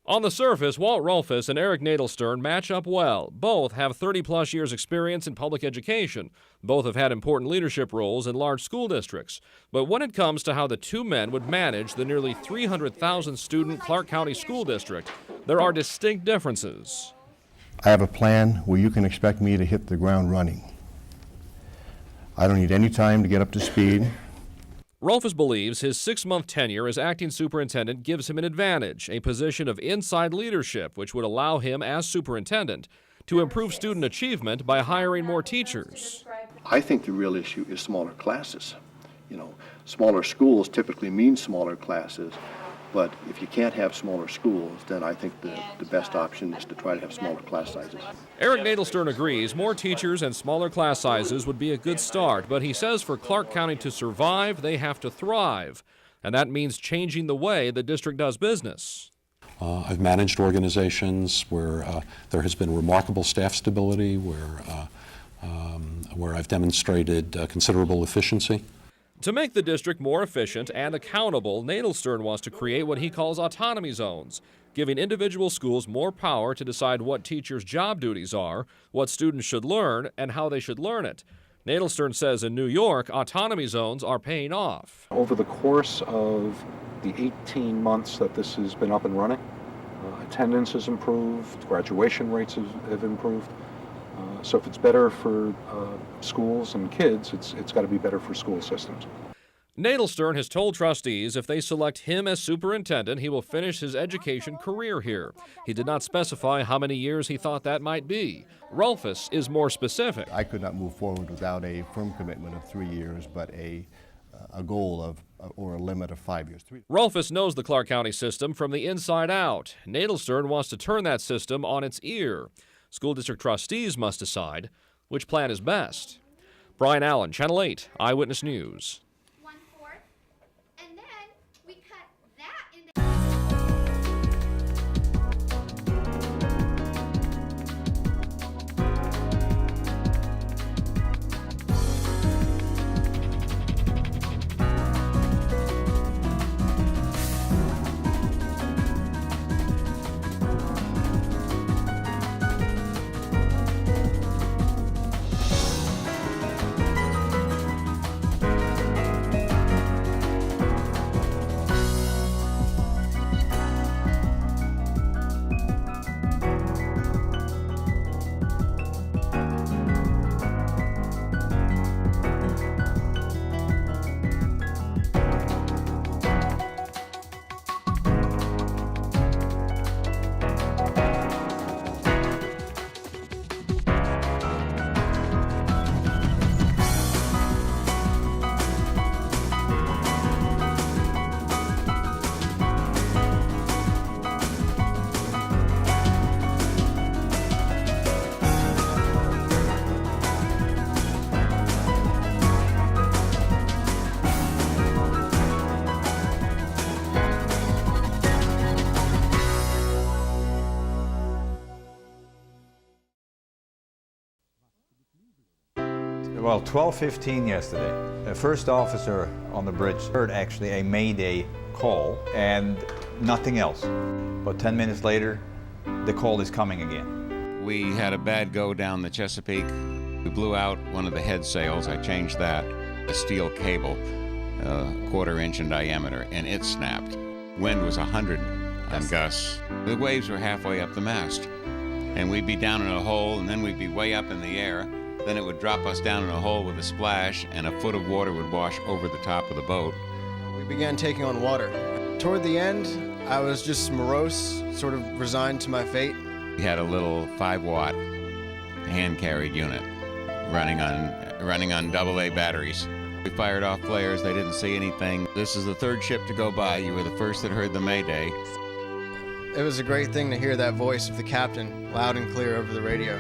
On the surface, Walt Rolfes and Eric Nadelstern match up well. Both have 30-plus years' experience in public education. Both have had important leadership roles in large school districts. But when it comes to how the two men would manage the nearly 300,000-student Clark County School District, there are distinct differences. I have a plan where you can expect me to hit the ground running. I don't need any time to get up to speed. Rolfes believes his 6-month tenure as acting superintendent gives him an advantage, a position of inside leadership which would allow him, as superintendent, to improve student achievement by hiring more teachers. I think the real issue is smaller classes. You know, smaller schools typically mean smaller classes, but if you can't have smaller schools, then I think the best option is to try to have smaller class sizes. Eric Nadelstern agrees more teachers and smaller class sizes would be a good start, but he says for Clark County to survive, they have to thrive, and that means changing the way the district does business. I've managed organizations where there has been remarkable staff stability, where I've demonstrated considerable efficiency. To make the district more efficient and accountable, Nadelstern wants to create what he calls autonomy zones, giving individual schools more power to decide what teachers' job duties are, what students should learn, and how they should learn it. Nadelstern says in New York, autonomy zones are paying off. Over the course of the 18 months that this has been up and running, attendance has improved, graduation rates have improved. So if it's better for schools and kids, it's got to be better for school systems. Nadelstern has told trustees if they select him as superintendent, he will finish his education career here. He did not specify how many years he thought that might be. Rolfes is more specific. I could not move forward without a firm commitment of 3 years, but a goal of, or a limit of 5 years. Rolfes knows the Clark County system from the inside out. Nadelstern wants to turn that system on its ear. School district trustees must decide which plan is best. Brian Allen, Channel 8, Eyewitness News. Well, 12:15 yesterday, the first officer on the bridge heard actually a Mayday call and nothing else. But 10 minutes later, the call is coming again. We had a bad go down the Chesapeake. We blew out one of the head sails. I changed that. A steel cable, a 1/4 inch in diameter, and it snapped. Wind was 100 on gusts. The waves were halfway up the mast. And we'd be down in a hole, and then we'd be way up in the air. Then it would drop us down in a hole with a splash, and a foot of water would wash over the top of the boat. We began taking on water. Toward the end, I was just morose, sort of resigned to my fate. We had a little 5-watt hand-carried unit running on AA batteries. We fired off flares. They didn't see anything. This is the 3rd ship to go by. You were the first that heard the Mayday. It was a great thing to hear that voice of the captain loud and clear over the radio.